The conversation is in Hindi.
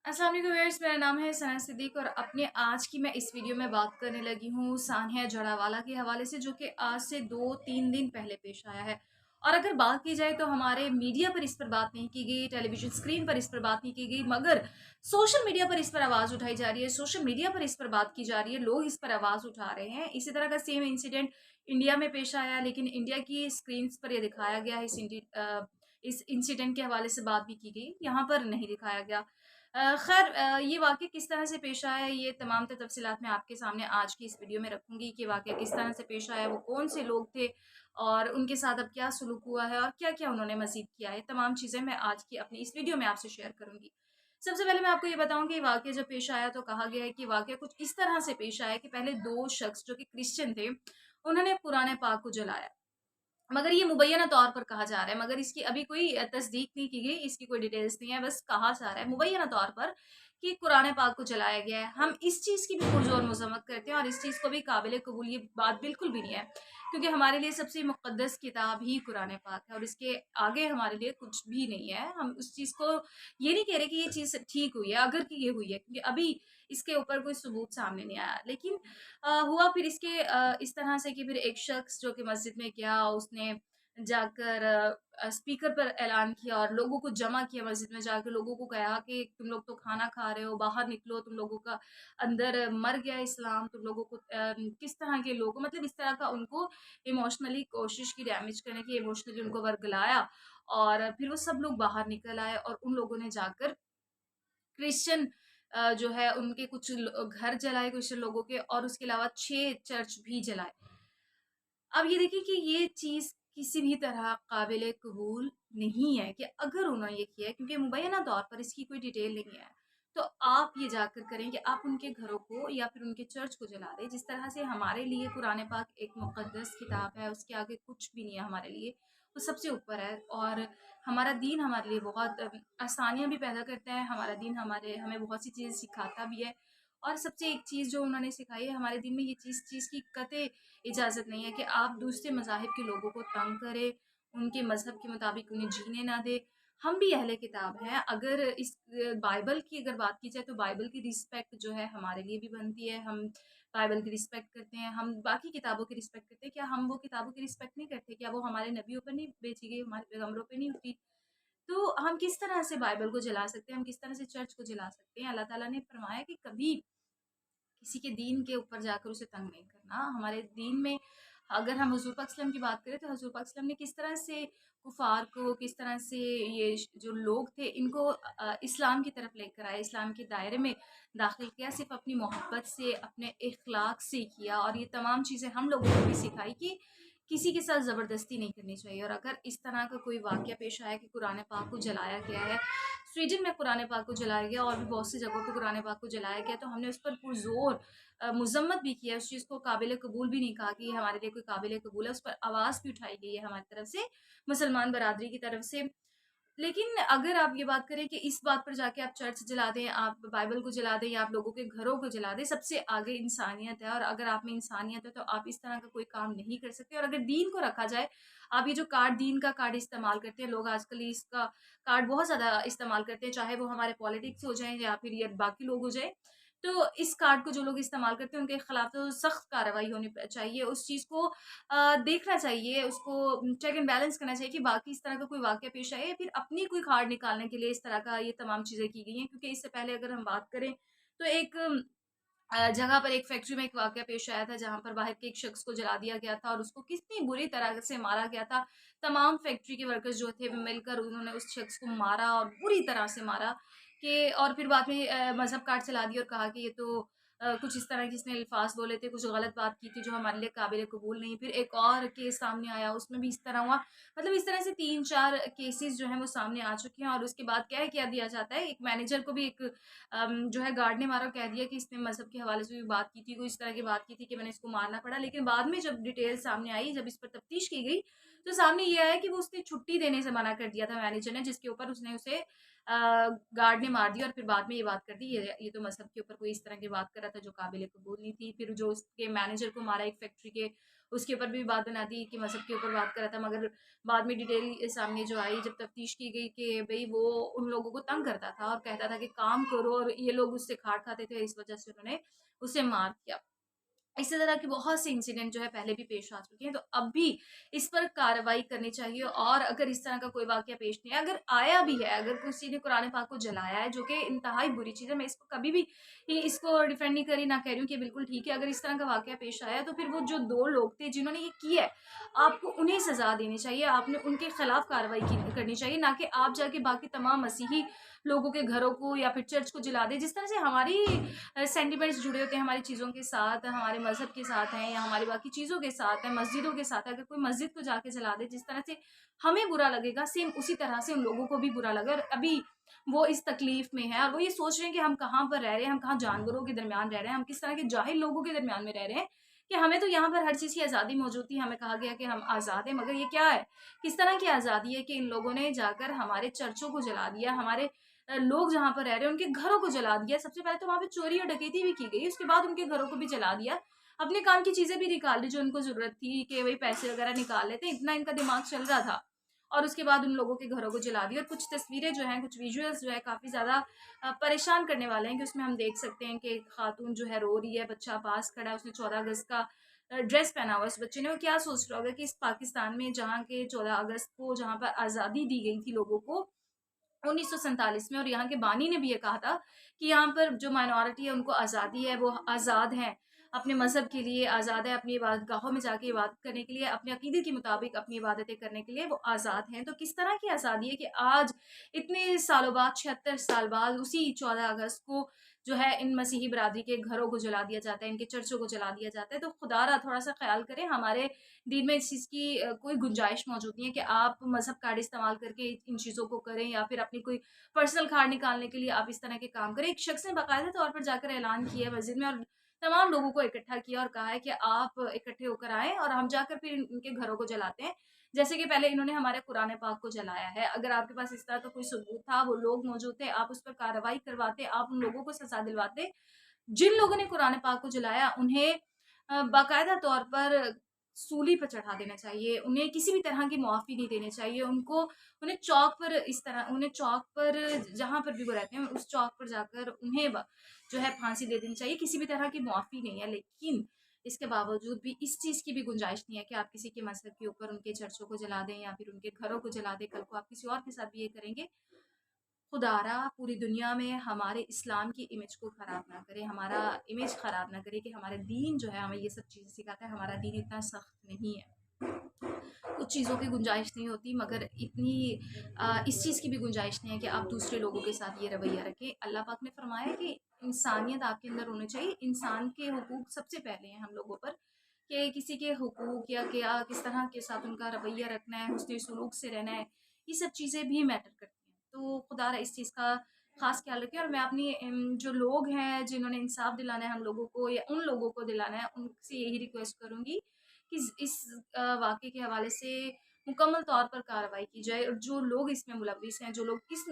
अस्सलाम वालेकुम व्यूअर्स, मेरा नाम है सना सिद्दीक और अपने आज की मैं इस वीडियो में बात करने लगी हूँ सानिया जड़ावाला के हवाले से, जो कि आज से 2-3 दिन पहले पेश आया है। और अगर बात की जाए तो हमारे मीडिया पर इस पर बात नहीं की गई, टेलीविज़न स्क्रीन पर इस पर बात नहीं की गई, मगर सोशल मीडिया पर इस पर आवाज़ उठाई जा रही है, सोशल मीडिया पर इस पर बात की जा रही है, लोग इस पर आवाज़ उठा रहे हैं। इसी तरह का सेम इंसिडेंट इंडिया में पेश आया, लेकिन इंडिया की स्क्रीन्स पर ये दिखाया गया है। इस इंसिडेंट के हवाले से बात भी की गई, यहाँ पर नहीं दिखाया गया। खैर, ये वाक़या किस तरह से पेश आया है, ये तमाम तफ़सीलात मैं आपके सामने आज की इस वीडियो में रखूँगी कि वाक़या किस तरह से पेश आया, वो कौन से लोग थे और उनके साथ अब क्या सलूक हुआ है और क्या-क्या उन्होंने मज़ीद किया है। तमाम चीज़ें मैं आज की अपनी इस वीडियो में आपसे शेयर करूँगी। सबसे पहले मैं आपको ये बताऊँ कि वाक़या जब पेश आया तो कहा गया है कि वाक़या कुछ इस तरह से पेश आया कि पहले 2 शख़्स जो कि क्रिश्चियन थे, उन्होंने कुरान पाक को जलाया। मगर ये मुबैय्यना तौर पर कहा जा रहा है, मगर इसकी अभी कोई तस्दीक नहीं की गई, इसकी कोई डिटेल्स नहीं है, बस कहा जा रहा है मुबैय्यना तौर पर कि कुरान पाक को जलाया गया है। हम इस चीज़ की भी पुरज़ोर मज़म्मत करते हैं और इस चीज़ को भी काबिल कबूल ये बात बिल्कुल भी नहीं है, क्योंकि हमारे लिए सबसे मुक़द्दस किताब ही कुरान पाक है और इसके आगे हमारे लिए कुछ भी नहीं है। हम उस चीज़ को ये नहीं कह रहे कि ये चीज़ ठीक हुई है, अगर कि ये हुई है, क्योंकि अभी इसके ऊपर कोई सबूत सामने नहीं आया। लेकिन हुआ फिर इस तरह से कि फिर एक शख़्स जो कि मस्जिद में गया, उसने जाकर स्पीकर पर ऐलान किया और लोगों को जमा किया, मस्जिद में जाकर लोगों को कहा कि तुम लोग तो खाना खा रहे हो, बाहर निकलो, तुम लोगों का अंदर मर गया इस्लाम, तुम लोगों को किस तरह के लोग, मतलब इस तरह का उनको इमोशनली कोशिश की डैमेज करने की, इमोशनली उनको वर्गलाया और फिर वो सब लोग बाहर निकल आए और उन लोगों ने जाकर क्रिश्चियन जो है उनके कुछ घर जलाए क्रिश्चियन लोगों के, और उसके अलावा 6 चर्च भी जलाए। अब ये देखिए कि ये चीज़ किसी भी तरह काबिल कबूल नहीं है कि अगर उन्होंने ये किया है, क्योंकि मुबैना तौर पर इसकी कोई डिटेल नहीं है, तो आप ये जाकर करें कि आप उनके घरों को या फिर उनके चर्च को जला दें। जिस तरह से हमारे लिए कुरान पाक एक मुक़द्दस किताब है, उसके आगे कुछ भी नहीं है हमारे लिए, वो सबसे ऊपर है और हमारा दीन हमारे लिए बहुत आसानियाँ भी पैदा करता है, हमारा दीन हमें बहुत सी चीज़ें सिखाता भी है। और सबसे एक चीज़ जो उन्होंने सिखाई है हमारे दीन में, ये चीज़ की कतई इजाज़त नहीं है कि आप दूसरे मज़ाहिब के लोगों को तंग करें, उनके मज़हब के मुताबिक उन्हें जीने ना दें। हम भी अहले किताब हैं, अगर इस बाइबल की अगर बात की जाए तो बाइबल की रिस्पेक्ट जो है हमारे लिए भी बनती है, हम बाइबल की रिस्पेक्ट करते हैं, हम बाकी किताबों की रिस्पेक्ट करते हैं। क्या हम वो किताबों की रिस्पेक्ट नहीं करते? क्या वो हमारे नबियों पर नहीं भेजी गई, हमारे पैगम्बरों पे नहीं उतरी? तो हम किस तरह से बाइबल को जला सकते हैं, हम किस तरह से चर्च को जला सकते हैं? अल्लाह ताला ने फरमाया कि कभी किसी के दीन के ऊपर जाकर उसे तंग नहीं करना। हमारे दीन में अगर हम हुज़ूर पाक सल्लम की बात करें तो हुज़ूर पाक सल्लम ने किस तरह से कुफ़ार को, किस तरह से ये जो लोग थे इनको इस्लाम की तरफ लेकर आए, इस्लाम के दायरे में दाखिल किया, सिर्फ़ अपनी मोहब्बत से, अपने इख़लाक़ से किया और ये तमाम चीज़ें हम लोगों को भी सिखाई कि किसी के साथ ज़बरदस्ती नहीं करनी चाहिए। और अगर इस तरह का कोई वाक़या पेश आया कि कुरान पाक को जलाया गया है, स्वीडन में कुरान पाक को जलाया गया और भी बहुत सी जगहों पे कुरान पाक को जलाया गया, तो हमने उस पर पुरज़ोर मज़म्मत भी की है, उस चीज़ को काबिल कबूल भी नहीं कहा कि ये हमारे लिए कोई काबिल कबूल है, उस पर आवाज़ भी उठाई गई है हमारी तरफ से, मुसलमान बरादरी की तरफ से। लेकिन अगर आप ये बात करें कि इस बात पर जाके आप चर्च जला दें, आप बाइबल को जला दें या आप लोगों के घरों को जला दें, सबसे आगे इंसानियत है और अगर आप में इंसानियत है तो आप इस तरह का कोई काम नहीं कर सकते। और अगर दीन को रखा जाए, आप ये जो कार्ड, दीन का कार्ड इस्तेमाल करते हैं, लोग आजकल इसका कार्ड बहुत ज़्यादा इस्तेमाल करते हैं, चाहे वो हमारे पॉलिटिक्स हो जाएँ या फिर ये बाकी लोग हो जाएँ। तो इस कार्ड को जो लोग इस्तेमाल करते हैं, उनके खिलाफ तो सख्त कार्रवाई होनी चाहिए। उस चीज़ को देखना चाहिए, उसको चेक एंड बैलेंस करना चाहिए कि बाकी इस तरह का कोई वाक़या पेश आए या फिर अपनी कोई कार्ड निकालने के लिए इस तरह का ये तमाम चीज़ें की गई हैं। क्योंकि इससे पहले अगर हम बात करें तो एक जगह पर एक फैक्ट्री में एक वाक़या पेश आया था, जहाँ पर बाहर के एक शख़्स को जला दिया गया था और उसको कितनी बुरी तरह से मारा गया था। तमाम फैक्ट्री के वर्कर्स जो थे वो मिलकर उन्होंने उस शख़्स को मारा और बुरी तरह से मारा कि और फिर बाद में मज़हब कार्ड चला दिया और कहा कि ये तो कुछ इस तरह के इसने अल्फ़ाज़ बोले थे, कुछ गलत बात की थी जो हमारे लिए काबिल कबूल नहीं। फिर एक और केस सामने आया, उसमें भी इस तरह हुआ। मतलब इस तरह से 3-4 केसेज़ जो हैं वो सामने आ चुके हैं और उसके बाद क्या किया दिया जाता है, एक मैनेजर को भी एक जो है गार्ड ने मारा और कह दिया कि इसने मज़हब के हवाले से भी बात की थी, कोई इस तरह की बात की थी कि मैंने इसको मारना पड़ा। लेकिन बाद में जब डिटेल सामने आई, जब इस पर तफ्तीश की गई, तो सामने ये आया कि वो उसने छुट्टी देने से मना कर दिया था मैनेजर ने, जिसके ऊपर उसने उसे गार्ड ने मार दिया और फिर बाद में ये बात कर दी, ये तो मज़हब के ऊपर कोई इस तरह की बात कर रहा था जो काबिल कबूल नहीं थी। फिर जो उसके मैनेजर को मारा एक फैक्ट्री के, उसके ऊपर भी बात बना दी कि मज़हब के ऊपर बात कर रहा था, मगर बाद में डिटेल सामने जो आई, जब तफ्तीश की गई कि भई वो उन लोगों को तंग करता था और कहता था कि काम करो, और ये लोग उससे खाट खाते थे, इस वज़ह से उन्होंने उसे मार दिया। इसी तरह के बहुत से इंसिडेंट जो है पहले भी पेश आ चुके हैं, तो अब भी इस पर कार्रवाई करनी चाहिए। और अगर इस तरह का कोई वाक़या पेश नहीं है, अगर आया भी है, अगर किसी ने कुरान पाक को जलाया है, जो कि इंतहाई बुरी चीज़ है, मैं इसको कभी भी इसको डिफेंड नहीं कर रही, ना कह रही हूँ कि बिल्कुल ठीक है। अगर इस तरह का वाक़या पेश आया है, तो फिर वो जो 2 लोग थे जिन्होंने ये किया है, आपको उन्हें सज़ा देनी चाहिए, आपने उनके खिलाफ कार्रवाई करनी चाहिए, ना कि आप जाके बाकी तमाम मसीही लोगों के घरों को या फिर चर्च को जला दें। जिस तरह से हमारी सेंटिमेंट्स जुड़े होते हैं हमारी चीज़ों के साथ, हमारे मज़हब के साथ हैं या हमारी बाकी चीज़ों के साथ हैं, मस्जिदों के साथ है। अगर कोई मस्जिद को जाके जला दे, जिस तरह से हमें बुरा लगेगा, सेम उसी तरह से उन लोगों को भी बुरा लगे। और अभी वो इस तकलीफ़ में है और वो ये सोच रहे हैं कि हम कहाँ पर रह रहे हैं, हम कहाँ जानवरों के दरमियान रह रहे हैं, हम किस तरह के जाहिल लोगों के दरमियान में रह रहे हैं कि हमें तो यहाँ पर हर चीज़ की आज़ादी मौजूद थी, हमें कहा गया कि हम आज़ाद हैं, मगर ये क्या है? किस तरह की आज़ादी है कि इन लोगों ने जाकर हमारे चर्चों को जला दिया, हमारे लोग जहाँ पर रह रहे हैं उनके घरों को जला दिया। सबसे पहले तो वहाँ पे चोरी और डकैती भी की गई, उसके बाद उनके घरों को भी जला दिया। अपने काम की चीज़ें भी निकाल ली जो उनको ज़रूरत थी कि वही पैसे वगैरह निकाल लेते, इतना इनका दिमाग चल रहा था। और उसके बाद उन लोगों के घरों को जला दिया। और कुछ तस्वीरें जो हैं, कुछ विजुअल्स जो है काफ़ी ज़्यादा परेशान करने वाले हैं कि उसमें हम देख सकते हैं कि एक खातून जो है रो रही है, बच्चा पास खड़ा है, उसने 14 अगस्त का ड्रेस पहना हुआ है उस बच्चे ने। वो क्या सोच रहा होगा कि इस पाकिस्तान में जहाँ के 14 अगस्त को जहाँ पर आज़ादी दी गई थी लोगों को 1947 में, और यहाँ के बानी ने भी ये कहा था कि यहाँ पर जो माइनॉरिटी है उनको आज़ादी है, वो आज़ाद हैं, अपने मज़हब के लिए आज़ाद है, अपनी इबादतगाहों में जाके इबादत करने के लिए, अपने अकीदे के मुताबिक अपनी इबादतें करने के लिए वो आज़ाद हैं। तो किस तरह की आज़ादी है कि आज इतने सालों बाद, 76 साल बाद, उसी 14 अगस्त को जो है इन मसीही बिरादरी के घरों को जला दिया जाता है, इनके चर्चों को जला दिया जाता है। तो खुदारा थोड़ा-सा ख़्याल करें, हमारे दीन में इस चीज़ की कोई गुंजाइश मौजूद नहीं है कि आप मज़हब कार्ड इस्तेमाल करके इन चीज़ों को करें या फिर अपनी कोई पर्सनल कार्ड निकालने के लिए आप इस तरह के काम करें। एक शख्स ने बाकायदा तौर पर जाकर ऐलान किया है मस्जिद में और तमाम लोगों को इकट्ठा किया और कहा है कि आप इकट्ठे होकर आएँ और हम जाकर फिर इनके घरों को जलाते हैं। जैसे कि पहले इन्होंने हमारे कुरान पाक को जलाया है। अगर आपके पास इस तरह का कोई सबूत था, वो लोग मौजूद थे, आप उस पर कार्रवाई करवाते, आप उन लोगों को सज़ा दिलवाते। जिन लोगों ने कुरान पाक को जलाया उन्हें बाकायदा तौर पर सूली पर चढ़ा देना चाहिए। उन्हें किसी भी तरह की मुआफ़ी नहीं देनी चाहिए। उन्हें चौक पर उन्हें चौक पर जहाँ पर भी वो रहते हैं, उस चौक पर जाकर उन्हें जो है फांसी दे देनी चाहिए। किसी भी तरह की मुआफ़ी नहीं है, लेकिन इसके बावजूद भी इस चीज़ की भी गुंजाइश नहीं है कि आप किसी के मज़हब के ऊपर उनके चर्चों को जला दें या फिर उनके घरों को जला दें। कल को आप किसी और के साथ भी ये करेंगे। खुदारा पूरी दुनिया में हमारे इस्लाम की इमेज को ख़राब ना करे, हमारा इमेज ख़राब ना करे कि हमारा दीन जो है हमें ये सब चीज़ें सिखाता है। हमारा दीन इतना सख्त नहीं है। कुछ चीज़ों की गुंजाइश नहीं होती, मगर इतनी इस चीज़ की भी गुंजाइश नहीं है कि आप दूसरे लोगों के साथ ये रवैया रखें। अल्लाह पाक ने फरमाया है कि इंसानियत आपके अंदर होनी चाहिए। इंसान के हुकूक सबसे पहले हैं हम लोगों पर, कि किसी के हुकूक या क्या किस तरह के साथ उनका रवैया रखना है, हुस्न सलूक से रहना है, ये सब चीज़ें भी मैटर करती हैं। तो खुदा इस चीज़ का ख़ास ख़्याल रखें। और मैं अपनी जो लोग हैं जिन्होंने इंसाफ दिलाना है हम लोगों को या उन लोगों को दिलाना है, उनसे यही रिक्वेस्ट करूँगी कि इस वाक़ये के हवाले से मुकम्मल तौर पर कार्रवाई की जाए और जो लोग इसमें मुलव्विस हैं, जो लोग इस